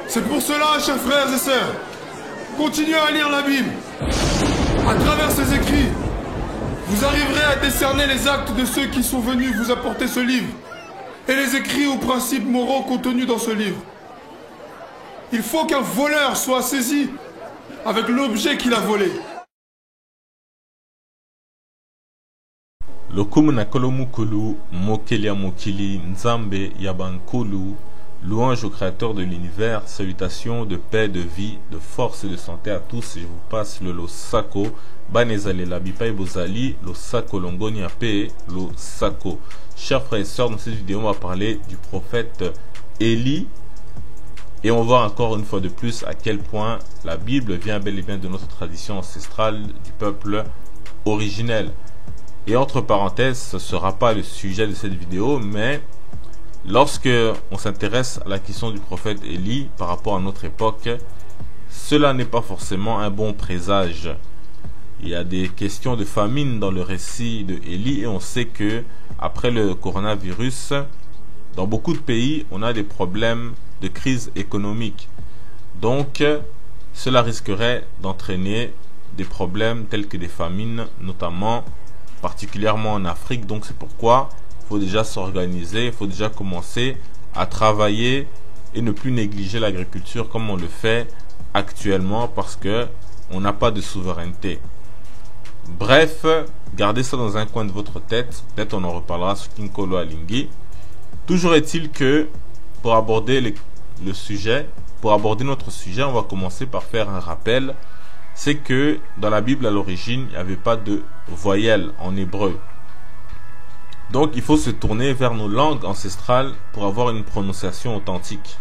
C'est pour cela, chers frères et sœurs, continuez à lire la Bible. À travers ces écrits, vous arriverez à décerner les actes de ceux qui sont venus vous apporter ce livre et les écrits ou principes moraux contenus dans ce livre. Il faut qu'un voleur soit saisi avec l'objet qu'il a volé. Lokumu na kolomukulu, mokelia mokili, nzambe yabankulu, louange au créateur de l'univers, salutations de paix, de vie, de force et de santé à tous. Je vous passe le Losako, Banezale la Bipai Bozali, Losako Longoni Ape, Losako. Chers frères et sœurs, dans cette vidéo, on va parler du prophète Élie. Et on voit encore une fois de plus à quel point la Bible vient bel et bien de notre tradition ancestrale du peuple originel. Et entre parenthèses, ce ne sera pas le sujet de cette vidéo, mais lorsque on s'intéresse à la question du prophète Élie par rapport à notre époque, cela n'est pas forcément un bon présage. Il y a des questions de famine dans le récit de Élie et on sait que après le coronavirus, dans beaucoup de pays, on a des problèmes de crise économique. Donc, cela risquerait d'entraîner des problèmes tels que des famines, notamment particulièrement en Afrique. Donc c'est pourquoi il faut déjà s'organiser, il faut déjà commencer à travailler et ne plus négliger l'agriculture comme on le fait actuellement parce que on n'a pas de souveraineté. Bref, gardez ça dans un coin de votre tête, peut-être on en reparlera sur Kinkolo Alingui. Toujours est-il que pour aborder le sujet, pour aborder notre sujet, on va commencer par faire un rappel. C'est que dans la Bible à l'origine, il n'y avait pas de voyelles en hébreu. Donc il faut se tourner vers nos langues ancestrales pour avoir une prononciation authentique.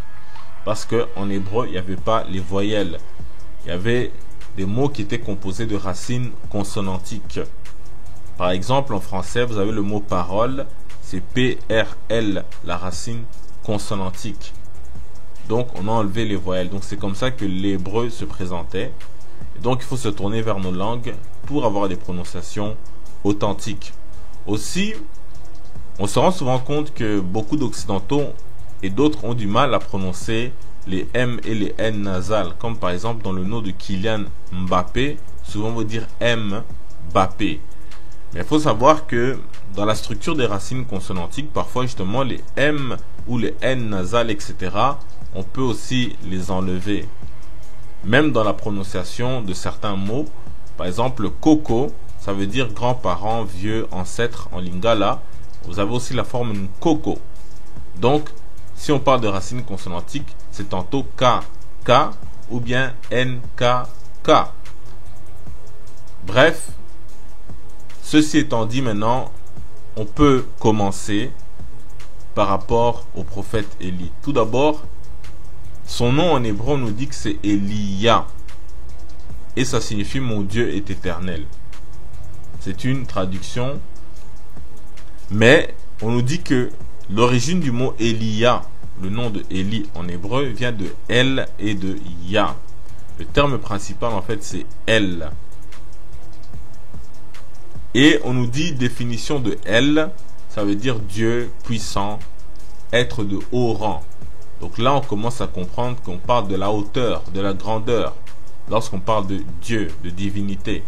Parce qu'en hébreu, il n'y avait pas les voyelles. Il y avait des mots qui étaient composés de racines consonantiques. Par exemple, en français, vous avez le mot parole, c'est PRL, la racine consonantique. Donc on a enlevé les voyelles. Donc c'est comme ça que l'hébreu se présentait. Donc il faut se tourner vers nos langues pour avoir des prononciations authentiques. Aussi, on se rend souvent compte que beaucoup d'occidentaux et d'autres ont du mal à prononcer les M et les N nasales. Comme par exemple dans le nom de Kylian Mbappé, souvent on va dire M Mbappé. Mais il faut savoir que dans la structure des racines consonantiques, parfois justement les M ou les N nasales, etc., on peut aussi les enlever. Même dans la prononciation de certains mots, par exemple Koko, ça veut dire grand-parent, vieux, ancêtre en lingala. Vous avez aussi la forme Nkoko. Donc, si on parle de racines consonantiques, c'est tantôt K, K ou bien N, K, K. Bref, ceci étant dit maintenant, on peut commencer par rapport au prophète Élie. Tout d'abord, son nom en hébreu, on nous dit que c'est Elia. Et ça signifie mon Dieu est éternel. C'est une traduction. Mais on nous dit que l'origine du mot Elia, le nom de Élie en hébreu, vient de El et de Ya. Le terme principal en fait c'est El. Et on nous dit définition de El, ça veut dire Dieu puissant, être de haut rang. Donc là, on commence à comprendre qu'on parle de la hauteur, de la grandeur, lorsqu'on parle de Dieu, de divinité.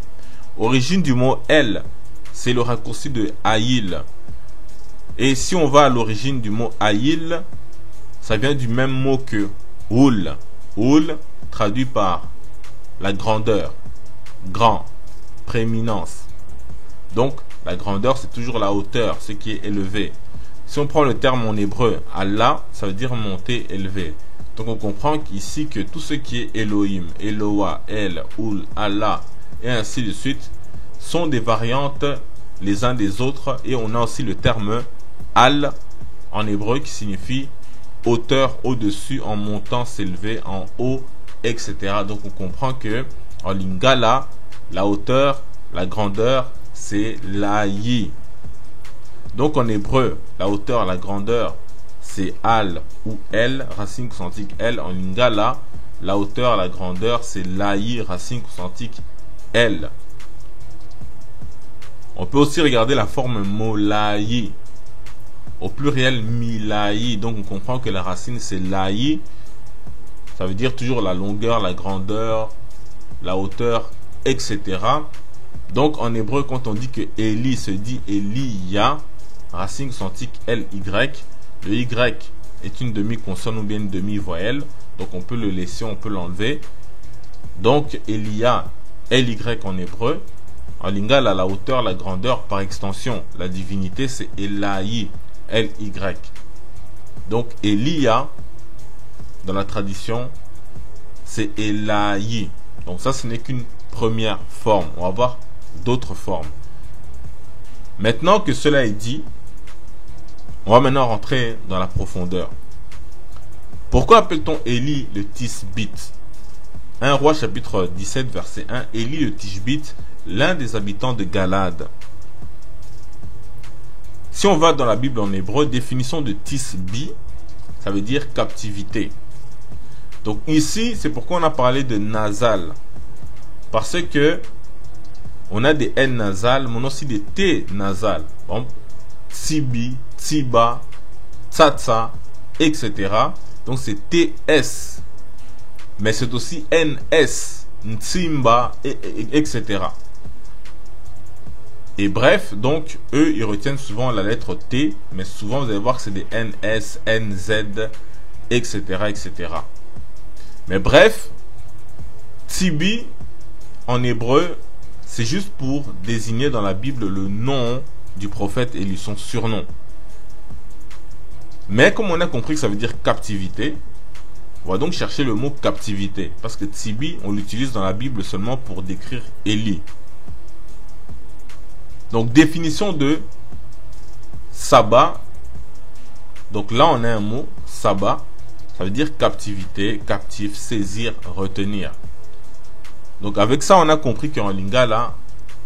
Origine du mot El, c'est le raccourci de Aïl. Et si on va à l'origine du mot Aïl, ça vient du même mot que Oul. Oul, traduit par la grandeur, grand, prééminence. Donc, la grandeur, c'est toujours la hauteur, ce qui est élevé. Si on prend le terme en hébreu, Allah, ça veut dire monter, élevé. Donc on comprend qu'ici que tout ce qui est Elohim, Eloah, El, Oul, Allah, et ainsi de suite, sont des variantes les uns des autres. Et on a aussi le terme Al en hébreu qui signifie hauteur, au-dessus, en montant, s'élever, en haut, etc. Donc on comprend que en lingala, la hauteur, la grandeur, c'est l'Aï. Donc en hébreu, la hauteur, la grandeur, c'est Al ou El, racine consonantique El. En lingala, la hauteur, la grandeur, c'est Laï, racine consonantique El. On peut aussi regarder la forme Molaï, au pluriel Milaï. Donc on comprend que la racine c'est Laï, Ça veut dire toujours la longueur, la grandeur, la hauteur, etc. Donc en hébreu, quand on dit que Eli se dit Eliya, racine scientifique L-Y, le Y est une demi-consonne ou bien une demi-voyelle. Donc on peut le laisser, on peut l'enlever. Donc Eliya, L-Y en hébreu. En lingala, la hauteur, la grandeur, par extension, la divinité, c'est Elahi, L-Y. Donc Eliya, dans la tradition, c'est Elahi. Donc ça, ce n'est qu'une première forme. On va voir d'autres formes. Maintenant que cela est dit, on va maintenant rentrer dans la profondeur. Pourquoi appelle-t-on Élie le Tishbite? 1 Roi chapitre 17 verset 1. Élie le Tishbite, l'un des habitants de Galade. Si on va dans la Bible en hébreu, définition de Tishbi, ça veut dire captivité. Donc ici, c'est pourquoi on a parlé de nasal. Parce que on a des N nasales, mais on a aussi des T nasales. Par exemple, Tsibi, Tsiba, Tsatsa, etc. Donc c'est TS. Mais c'est aussi NS, Ntsimba, etc. Et bref, donc, eux, ils retiennent souvent la lettre T, mais souvent, vous allez voir que c'est des NS, NZ, etc., etc. Mais bref, Tsibi, en hébreu, c'est juste pour désigner dans la Bible le nom du prophète Élie, son surnom. Mais comme on a compris que ça veut dire captivité, on va donc chercher le mot captivité. Parce que Tsibi, on l'utilise dans la Bible seulement pour décrire Élie. Donc définition de Saba. Donc là on a un mot, Saba. Ça veut dire captivité, captif, saisir, retenir. Donc avec ça on a compris qu'en lingala,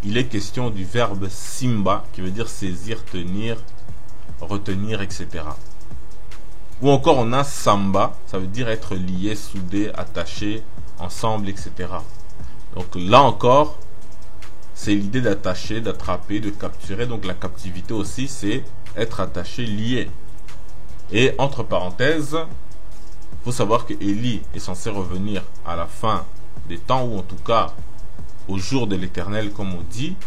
il est question du verbe simba, qui veut dire saisir, tenir, retenir, etc. Ou encore on a samba, ça veut dire être lié, soudé, attaché, ensemble, etc. Donc là encore, c'est l'idée d'attacher, d'attraper, de capturer. Donc la captivité aussi, c'est être attaché, lié. Et entre parenthèses, il faut savoir que Élie est censé revenir à la fin des temps, ou en tout cas au jour de l'Éternel, comme on dit.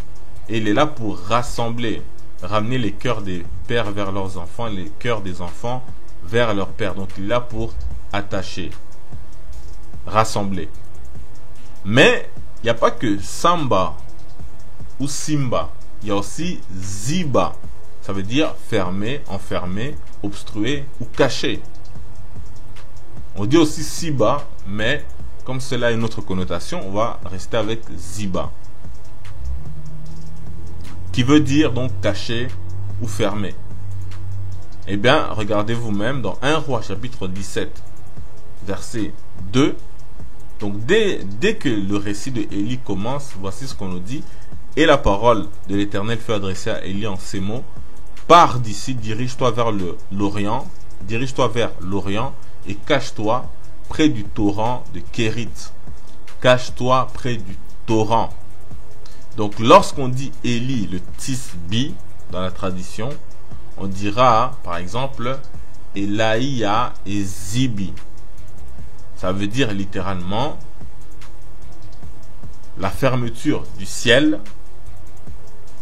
Et il est là pour rassembler, ramener les cœurs des pères vers leurs enfants, les cœurs des enfants vers leur père. Donc il est là pour attacher, rassembler. Mais il n'y a pas que Samba ou Simba, il y a aussi Ziba. Ça veut dire fermer, enfermer, obstruer ou cacher. On dit aussi Siba, mais comme cela a une autre connotation, on va rester avec Ziba, qui veut dire donc cacher ou fermer. Eh bien, regardez vous-même dans 1 Roi chapitre 17, verset 2. Donc dès que le récit de Élie commence, voici ce qu'on nous dit. Et la parole de l'Éternel fut adressée à Élie en ces mots. Pars d'ici, dirige-toi vers l'Orient, et cache-toi près du torrent de Kérit. Cache-toi près du torrent. Donc lorsqu'on dit Élie le Tishbi dans la tradition, on dira par exemple Elaïa et Zibi. Ça veut dire littéralement la fermeture du ciel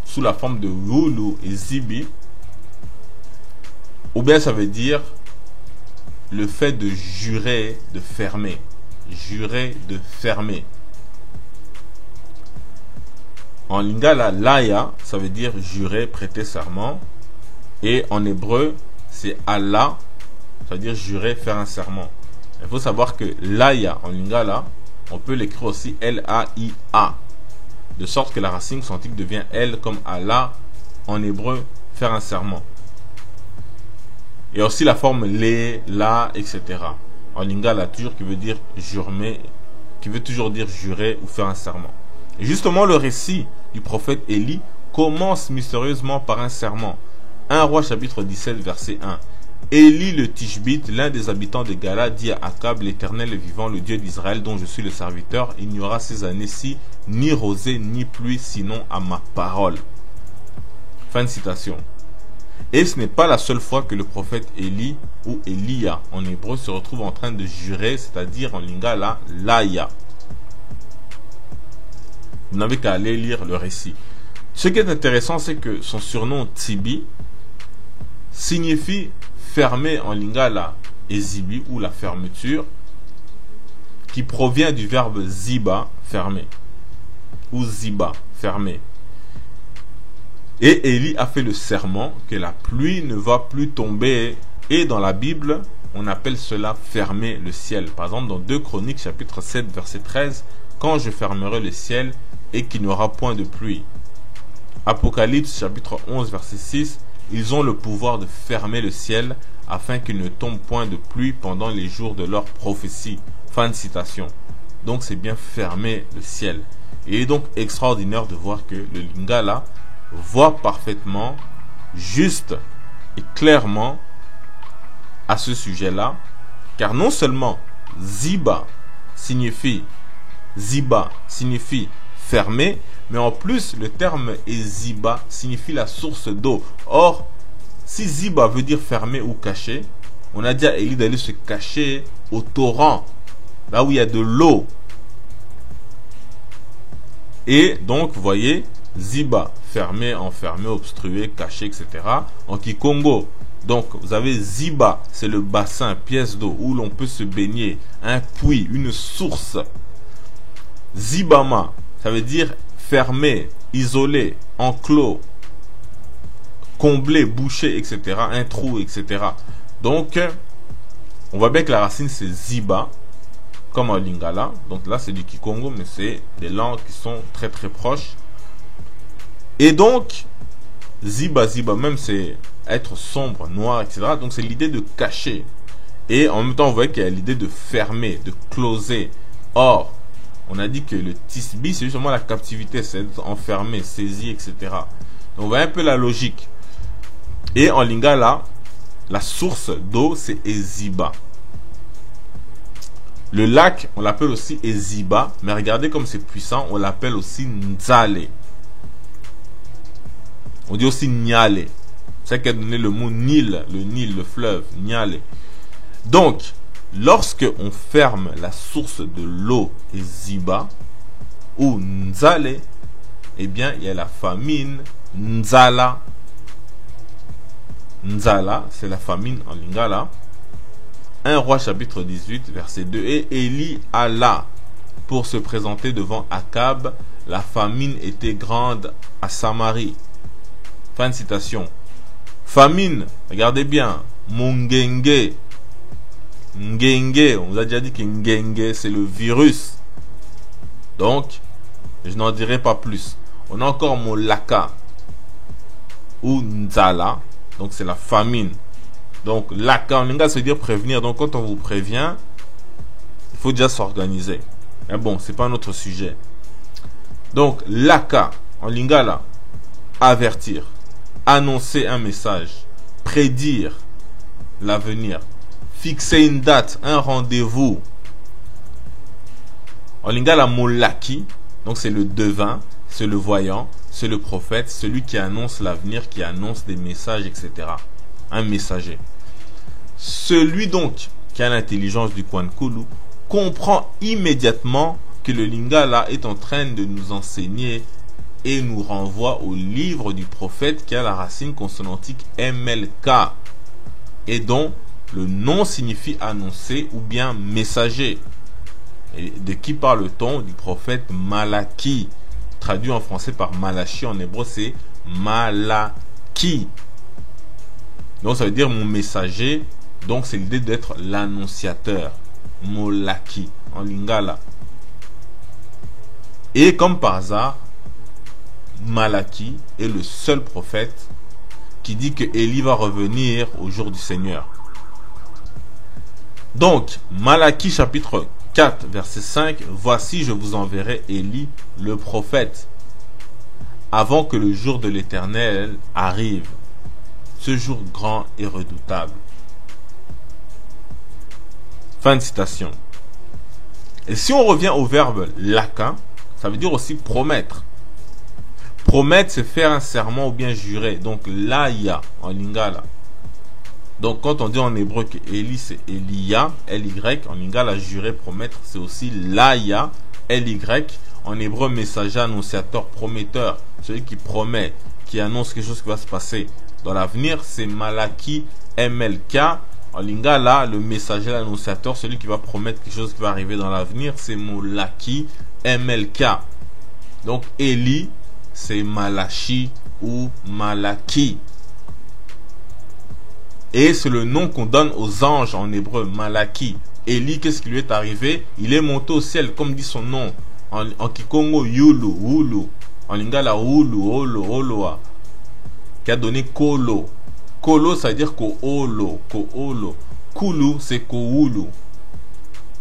sous la forme de Wulu et Zibi. Ou bien ça veut dire le fait de jurer, de fermer. Jurer, de fermer. En lingala, laya, ça veut dire jurer, prêter serment. Et en hébreu, c'est Allah, ça veut dire jurer, faire un serment. Il faut savoir que laya, en lingala, on peut l'écrire aussi L-A-I-A. De sorte que la racine scientifique devient L comme Allah, en hébreu, faire un serment. Et aussi la forme les, la, etc. En lingala, toujours qui veut dire jurer, qui veut toujours dire jurer ou faire un serment. Et justement, le récit du prophète Élie commence mystérieusement par un serment. 1 Roi chapitre 17 verset 1. Élie le Tishbite, l'un des habitants de Galade, dit à Akab, l'Éternel est vivant, le Dieu d'Israël dont je suis le serviteur, il n'y aura ces années-ci ni rosée ni pluie sinon à ma parole. Fin de citation. Et ce n'est pas la seule fois que le prophète Élie, ou Elia en hébreu, se retrouve en train de jurer, c'est-à-dire en lingala, Laya. Vous n'avez qu'à aller lire le récit. Ce qui est intéressant, c'est que son surnom Tibi signifie fermé en lingala Ezibi, ou la fermeture, qui provient du verbe ziba, fermé, ou ziba, fermé. Et Élie a fait le serment que la pluie ne va plus tomber. Et dans la Bible, on appelle cela fermer le ciel. Par exemple, dans 2 Chroniques, chapitre 7, verset 13, quand je fermerai le ciel et qu'il n'y aura point de pluie. Apocalypse, chapitre 11, verset 6, ils ont le pouvoir de fermer le ciel afin qu'il ne tombe point de pluie pendant les jours de leur prophétie. Fin de citation. Donc c'est bien fermer le ciel. Et il est donc extraordinaire de voir que le lingala voit parfaitement, juste et clairement à ce sujet-là, car non seulement ziba signifie fermé, mais en plus le terme eziba signifie la source d'eau. Or, si ziba veut dire fermé ou caché, on a dit à Élie d'aller se cacher au torrent, là où il y a de l'eau. Et donc, vous voyez, ziba, fermé, enfermé, obstrué, caché, etc. En Kikongo, donc vous avez ziba, c'est le bassin, pièce d'eau où l'on peut se baigner, un puits, une source. Zibama, ça veut dire fermé, isolé, enclos, comblé, bouché, etc. Un trou, etc. Donc, on voit bien que la racine c'est ziba, comme en lingala. Donc là c'est du Kikongo, mais c'est des langues qui sont très très proches. Et donc, ziba, même c'est être sombre, noir, etc. Donc c'est l'idée de cacher. Et en même temps, vous voyez qu'il y a l'idée de fermer, de closer. Or, on a dit que le tisbi, c'est justement la captivité, c'est être enfermé, saisi, etc. Donc on voit un peu la logique. Et en lingala, la source d'eau, c'est Eziba. Le lac, on l'appelle aussi Eziba, mais regardez comme c'est puissant, on l'appelle aussi Nzale. On dit aussi Niale. C'est ça qui a donné le mot Nil, le fleuve, Niale. Donc, lorsque on ferme la source de l'eau Eziba ou Nzale, eh bien, il y a la famine Nzala. Nzala, c'est la famine en lingala. 1 Roi chapitre 18, verset 2. Et Élie alla pour se présenter devant Akab. La famine était grande à Samarie. Fin de citation. Famine, regardez bien. Mungenge. Ngenge, on vous a déjà dit que Ngenge, c'est le virus. Donc, je n'en dirai pas plus. On a encore Molaka ou Nzala. Donc, c'est la famine. Donc, Laka en lingala, ça veut dire prévenir. Donc, quand on vous prévient, il faut déjà s'organiser. Mais bon, c'est pas notre sujet. Donc, Laka en lingala, avertir, annoncer un message, prédire l'avenir, fixer une date, un rendez-vous. En lingala, Molaki, donc c'est le devin, c'est le voyant, c'est le prophète, celui qui annonce l'avenir, qui annonce des messages, etc. Un messager. Celui donc qui a l'intelligence du Kwankulu comprend immédiatement que le lingala est en train de nous enseigner et nous renvoie au livre du prophète qui a la racine consonantique MLK et dont le nom signifie annoncer ou bien messager. Et de qui parle-t-on? Du prophète Malaki, traduit en français par Malachi, en hébreu c'est Malaki. Donc ça veut dire mon messager. Donc c'est l'idée d'être l'annonciateur. Molaki en lingala. Et comme par hasard, Malaki est le seul prophète qui dit que Élie va revenir au jour du Seigneur. Donc, Malaki chapitre 4, verset 5, voici je vous enverrai Élie le prophète avant que le jour de l'Éternel arrive, ce jour grand et redoutable. Fin de citation. Et si on revient au verbe laka, ça veut dire aussi promettre. Promettre, c'est faire un serment ou bien jurer. Donc, Laya, en lingala. Donc, quand on dit en hébreu que Élie, c'est Elia, L-Y, en lingala, jurer, promettre, c'est aussi Laya, L-Y, en hébreu, messager, annonciateur, prometteur, celui qui promet, qui annonce quelque chose qui va se passer dans l'avenir, c'est Malaki, MLK. En lingala, le messager, l'annonciateur, celui qui va promettre quelque chose qui va arriver dans l'avenir, c'est Molaki, MLK. Donc, Élie, c'est Malachi ou Malaki. Et c'est le nom qu'on donne aux anges en hébreu, Malaki. Élie, qu'est-ce qui lui est arrivé? Il est monté au ciel, comme dit son nom. En Kikongo, Yulu, Ulu. En lingala, Ulu, Olo, Oloa. Qui a donné Kolo. Kolo, ça veut dire Koolo, Koolo. Kulu, c'est Koulu.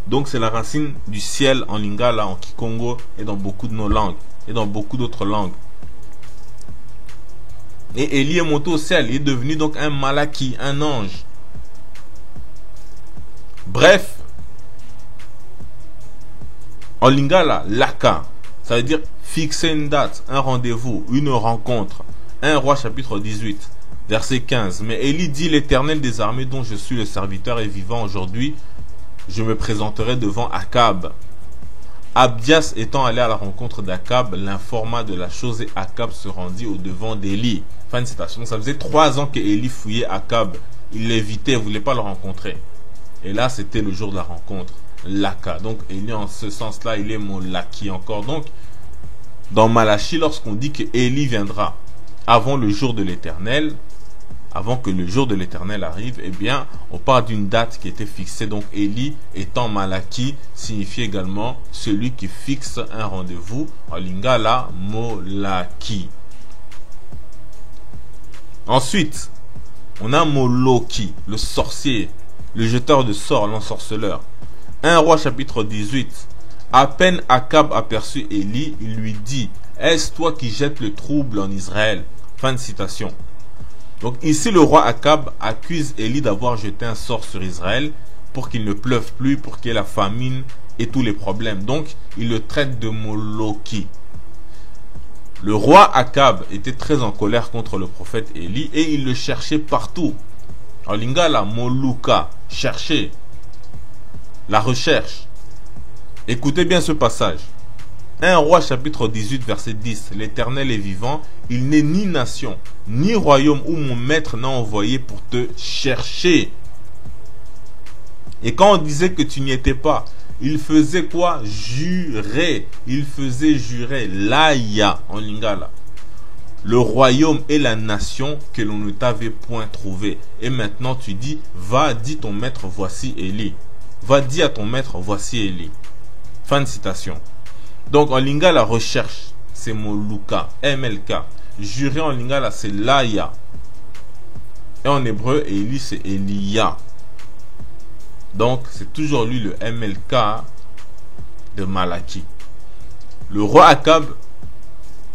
Donc, c'est la racine du ciel en lingala, en Kikongo, et dans beaucoup de nos langues. Et dans beaucoup d'autres langues. Et Élie est monté au ciel. Il est devenu donc un Malaki, un ange. Bref. En lingala, laka, ça veut dire fixer une date, un rendez-vous, une rencontre. 1 Roi chapitre 18, verset 15. Mais Élie dit, l'Éternel des armées dont je suis le serviteur est vivant aujourd'hui, je me présenterai devant Akab. Abdias étant allé à la rencontre d'Akab, l'informa de la chose et Akab se rendit au devant d'Élie. Fin de citation. Donc, ça faisait 3 ans que Élie fouillait Akab. Il l'évitait, il ne voulait pas le rencontrer. Et là, c'était le jour de la rencontre. Laka. Donc, Élie, en ce sens-là, il est mon laki encore. Donc, dans Malachi, lorsqu'on dit que Élie viendra avant le jour de l'Éternel, avant que le jour de l'Éternel arrive, eh bien, on parle d'une date qui était fixée. Donc, Élie, étant Malaki, signifie également celui qui fixe un rendez-vous. En lingala, Molaki. Ensuite, on a Moloki, le sorcier, le jeteur de sorts, l'ensorceleur. 1 Roi chapitre 18. À peine Akab aperçut Élie, il lui dit, est-ce toi qui jettes le trouble en Israël? Fin de citation. Donc ici le roi Akab accuse Élie d'avoir jeté un sort sur Israël pour qu'il ne pleuve plus, pour qu'il y ait la famine et tous les problèmes. Donc il le traite de Moloki. Le roi Akab était très en colère contre le prophète Élie et il le cherchait partout. En lingala, Moluka, chercher, la recherche. Écoutez bien ce passage. 1 Roi chapitre 18 verset 10. L'Éternel est vivant, il n'est ni nation, ni royaume où mon maître n'a envoyé pour te chercher. Et quand on disait que tu n'y étais pas, il faisait quoi? Jurer. Il faisait jurer. Laya en lingala. Le royaume et la nation que l'on ne t'avait point trouvé. Et maintenant tu dis, va, dis ton maître, voici Élie. Va, dis à ton maître, voici Élie. Fin de citation. Donc en lingala, recherche, c'est Moluka, MLK. Jurer en lingala, c'est Laya. Et en hébreu, Élie, c'est Elia. Donc c'est toujours lui le MLK de Malaki. Le roi Akab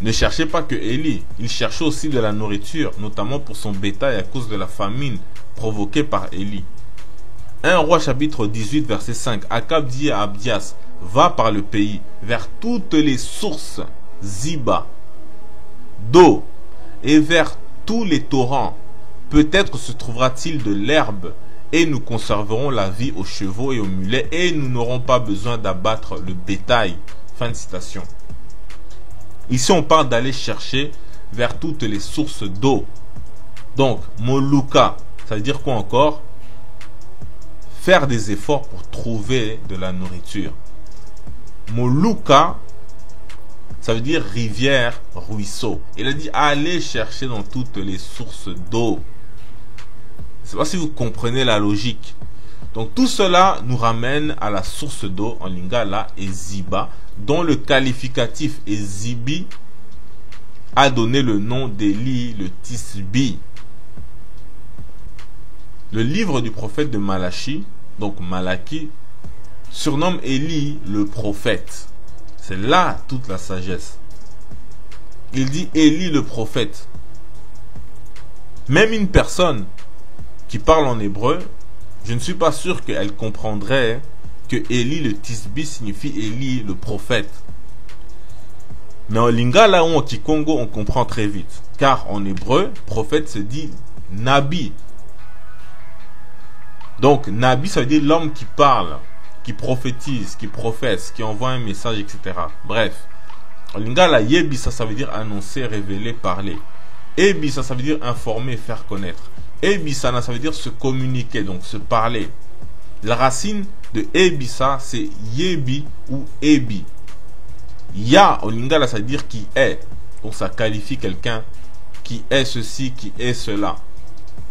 ne cherchait pas que Élie, il cherchait aussi de la nourriture, notamment pour son bétail à cause de la famine provoquée par Élie. 1 Roi chapitre 18 verset 5. Akab dit à Abdias, va par le pays, vers toutes les sources Ziba, d'eau, et vers tous les torrents. Peut-être se trouvera-t-il de l'herbe, et nous conserverons la vie aux chevaux et aux mulets, et nous n'aurons pas besoin d'abattre le bétail. Fin de citation. Ici, on parle d'aller chercher vers toutes les sources d'eau. Donc, Moluka, ça veut dire quoi encore? Faire des efforts pour trouver de la nourriture. Moluka, ça veut dire rivière, ruisseau. Il a dit allez chercher dans toutes les sources d'eau. Je ne sais pas si vous comprenez la logique. Donc tout cela nous ramène à la source d'eau en lingala et Ziba, dont le qualificatif Ezibi a donné le nom d'Élie, le Tisbi. Le livre du prophète de Malachi, donc Malaki, surnomme Élie le prophète. C'est là toute la sagesse. Il dit Élie le prophète. Même une personne qui parle en hébreu, je ne suis pas sûr qu'elle comprendrait que Élie le Tisbi signifie Élie le prophète. Mais en lingala ou en kikongo, on comprend très vite. Car en hébreu, prophète se dit nabi. Donc, nabi, ça veut dire l'homme qui parle, qui prophétise, qui professe, qui envoie un message, etc. Bref. En lingala, yebi, ça veut dire annoncer, révéler, parler. Ebi, ça veut dire informer, faire connaître. Ebisana, ça veut dire se communiquer, donc se parler. La racine de ebisa, c'est yebi ou ebi. Ya, au lingala, ça veut dire qui est. Donc ça qualifie quelqu'un qui est ceci, qui est cela.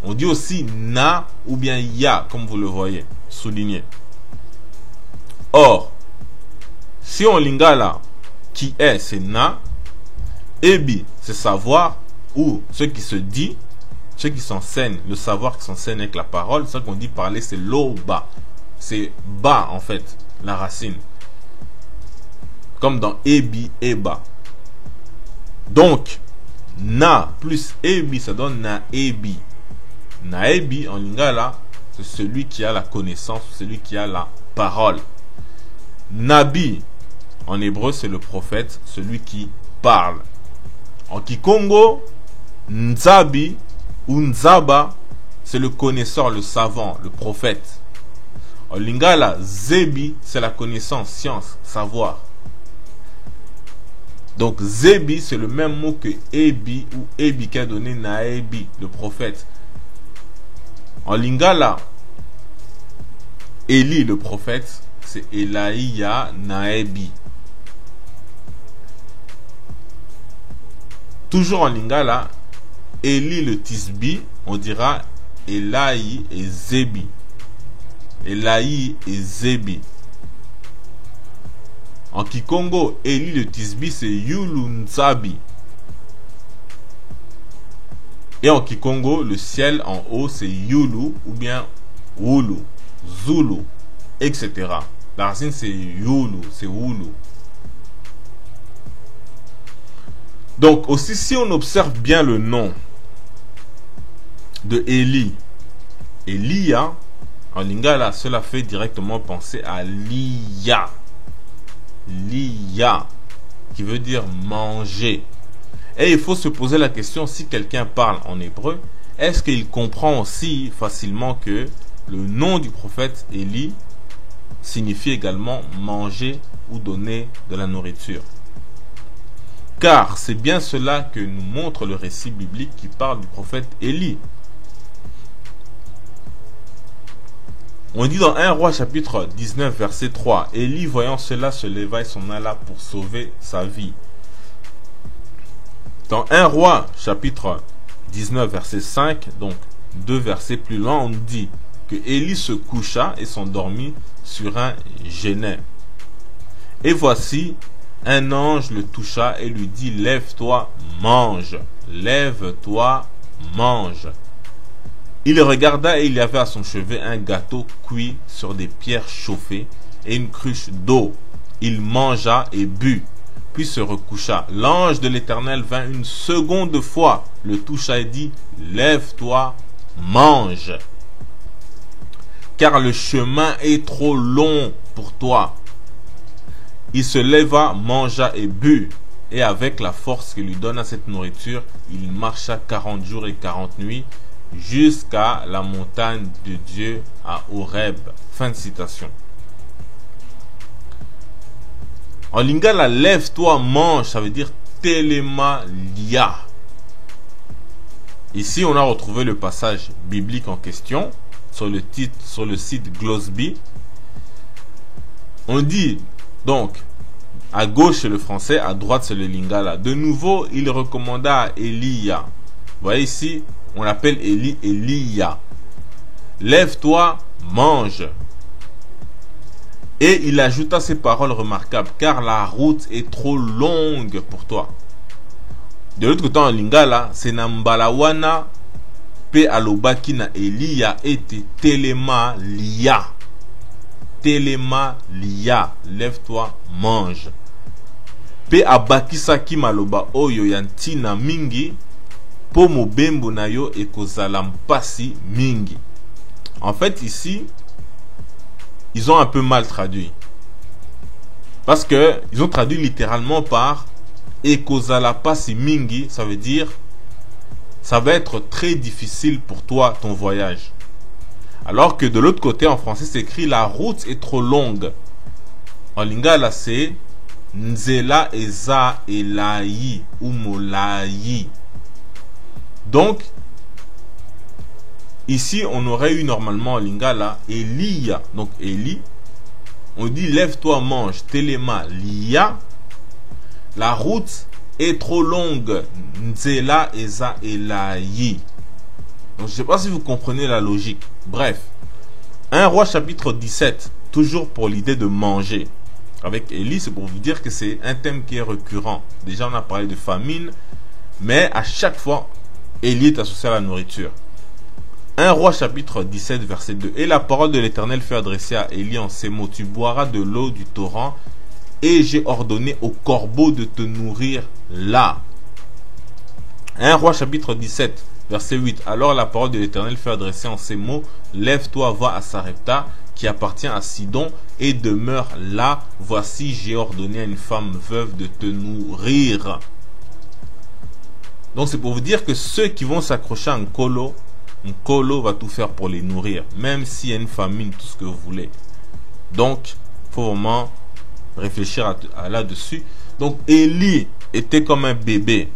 On dit aussi na ou bien ya, comme vous le voyez, souligné. Or, si en lingala, qui est, c'est na. Ebi, c'est savoir, ou ce qui se dit, ce qui s'enseigne, le savoir qui s'enseigne avec la parole. Ce qu'on dit parler, c'est l'oba. C'est ba, en fait, la racine. Comme dans ebi, eba. Donc, na plus ebi, ça donne na ebi. Na ebi, en lingala, c'est celui qui a la connaissance, celui qui a la parole. Nabi, en hébreu, c'est le prophète, celui qui parle. En kikongo, nzabi ou nzaba, c'est le connaisseur, le savant, le prophète. En lingala, zebi, c'est la connaissance, science, savoir. Donc zebi, c'est le même mot que ebi ou ebi qui a donné naebi, le prophète. En lingala, Eli, le prophète, c'est Elaïya naebi. Toujours en lingala, Eli le tisbi, on dira Elaï et Zebi. Elaï et Zebi. En kikongo, Eli le tisbi, c'est Yulu Nzabi. Et en kikongo, le ciel en haut, c'est Yulu ou bien Wulu, Zulu, etc. La racine, c'est Yulu, c'est Wulu. Donc aussi, si on observe bien le nom de Eli, Elia, en lingala, cela fait directement penser à Liya. Liya, qui veut dire manger. Et il faut se poser la question, si quelqu'un parle en hébreu, est-ce qu'il comprend aussi facilement que le nom du prophète Eli signifie également manger ou donner de la nourriture? Car c'est bien cela que nous montre le récit biblique qui parle du prophète Eli. On dit dans 1 Roi chapitre 19 verset 3, Eli voyant cela se leva et s'en alla pour sauver sa vie. Dans 1 Roi chapitre 19 verset 5, donc 2 versets plus loin, on dit que Eli se coucha et s'endormit sur un genêt. Et voici, un ange le toucha et lui dit, lève-toi, mange. Lève-toi, mange. Il regarda et il y avait à son chevet un gâteau cuit sur des pierres chauffées et une cruche d'eau. Il mangea et but, puis se recoucha. L'ange de l'Éternel vint une seconde fois, le toucha et dit, lève-toi, mange. Car le chemin est trop long pour toi. Il se leva, mangea et but, et avec la force que lui donna cette nourriture, il marcha 40 jours et 40 nuits jusqu'à la montagne de Dieu à Horeb. Fin de citation. En lingala, lève-toi, mange, ça veut dire telema lia. Ici, on a retrouvé le passage biblique en question sur le site Glosby. On dit donc, à gauche c'est le français, à droite c'est le lingala. De nouveau, il recommanda à Elia. Vous voyez ici, on l'appelle Eli, Elia. Lève-toi, mange. Et il ajouta ces paroles remarquables, car la route est trop longue pour toi. De l'autre côté, en lingala, c'est Nambalawana, pe alobaki na Elia ete telema lia. Telema lia, lève-toi, mange. Pe abakisaki maloba oyo yantina mingi, po mobembo na yo ekozala mpasi mingi. En fait, ici, ils ont un peu mal traduit. Parce que ils ont traduit littéralement par ekozala pasi mingi, ça veut dire ça va être très difficile pour toi ton voyage. Alors que de l'autre côté en français c'est écrit la route est trop longue. En lingala c'est nzela eza elai ou molai. Donc ici on aurait eu normalement en lingala Elia. Donc Eli, on dit lève-toi mange, telema lia. La route est trop longue, nzela eza elai. Donc je ne sais pas si vous comprenez la logique. Bref, 1 Roi chapitre 17, toujours pour l'idée de manger. Avec Élie, c'est pour vous dire que c'est un thème qui est récurrent. Déjà on a parlé de famine, mais à chaque fois, Élie est associé à la nourriture. 1 Roi chapitre 17 verset 2. Et la parole de l'Éternel fut adressée à Élie en ces mots: tu boiras de l'eau du torrent, et j'ai ordonné aux corbeaux de te nourrir là. 1 Roi chapitre 17 verset 8. Alors la parole de l'Éternel fut adressée en ces mots: lève-toi, va à Sarepta, qui appartient à Sidon, et demeure là. Voici, j'ai ordonné à une femme veuve de te nourrir. Donc c'est pour vous dire que ceux qui vont s'accrocher à un Nkolo va tout faire pour les nourrir, même s'il y a une famine, tout ce que vous voulez. Donc, il faut vraiment réfléchir à là-dessus. Donc, Élie était comme un bébé,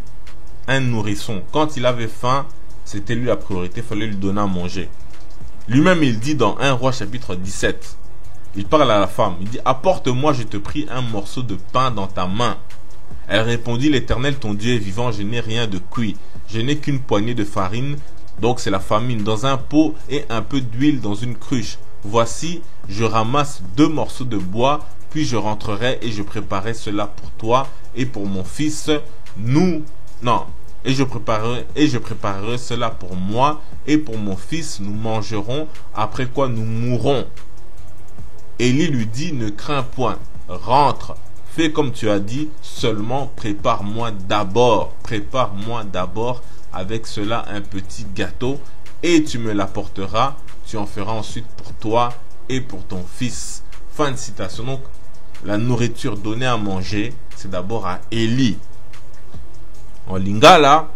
un nourrisson. Quand il avait faim, c'était lui la priorité, il fallait lui donner à manger. Lui-même, il dit dans 1 Roi chapitre 17, il parle à la femme, il dit: apporte-moi, je te prie, un morceau de pain dans ta main. Elle répondit: l'Éternel ton Dieu est vivant, je n'ai rien de cuit, je n'ai qu'une poignée de farine, donc c'est la famine, dans un pot, et un peu d'huile dans une cruche. Voici, je ramasse 2 morceaux de bois, puis je rentrerai et je préparerai cela pour toi et pour mon fils. Et je préparerai cela pour moi et pour mon fils. Nous mangerons, après quoi nous mourrons. Élie lui dit: ne crains point, rentre, fais comme tu as dit, seulement prépare-moi d'abord avec cela un petit gâteau, et tu me l'apporteras, tu en feras ensuite pour toi et pour ton fils. Fin de citation. Donc la nourriture donnée à manger, c'est d'abord à Élie. En lingala,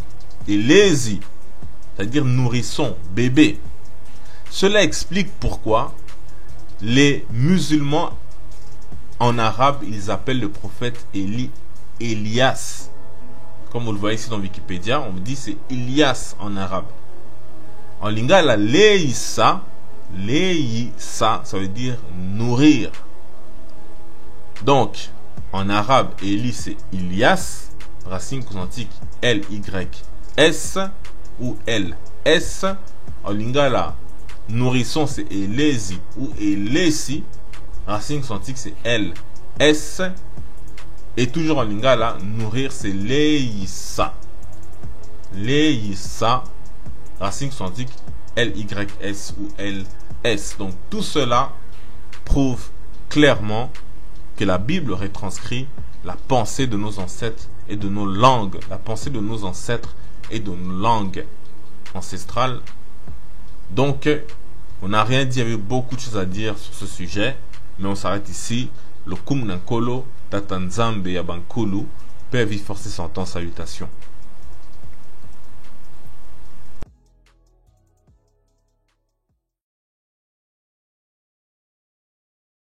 elezi, c'est-à-dire nourrisson, bébé. Cela explique pourquoi les musulmans en arabe, ils appellent le prophète Élie Elias. Comme vous le voyez ici dans Wikipédia, on me dit c'est Ilias en arabe. En lingala, leïsa, ça veut dire nourrir. Donc, en arabe, Élie c'est Ilias, racine consonantique L-Y-S ou L-S. En lingala, nourrisson c'est Elezi ou Elesi, racine consonantique c'est L-S. Et toujours en lingala, nourrir c'est leïsa. Leïsa, racine consonantique L-Y-S ou L-S. Donc tout cela prouve clairement que la Bible retranscrit la pensée de nos ancêtres et de nos langues. La pensée de nos ancêtres et de nos langues ancestrales. Donc, on n'a rien dit, il y avait beaucoup de choses à dire sur ce sujet. Mais on s'arrête ici. Le Kum Nankolo, Tatanzambe Yabankulu, paix, vie, force et 100 ans, salutations.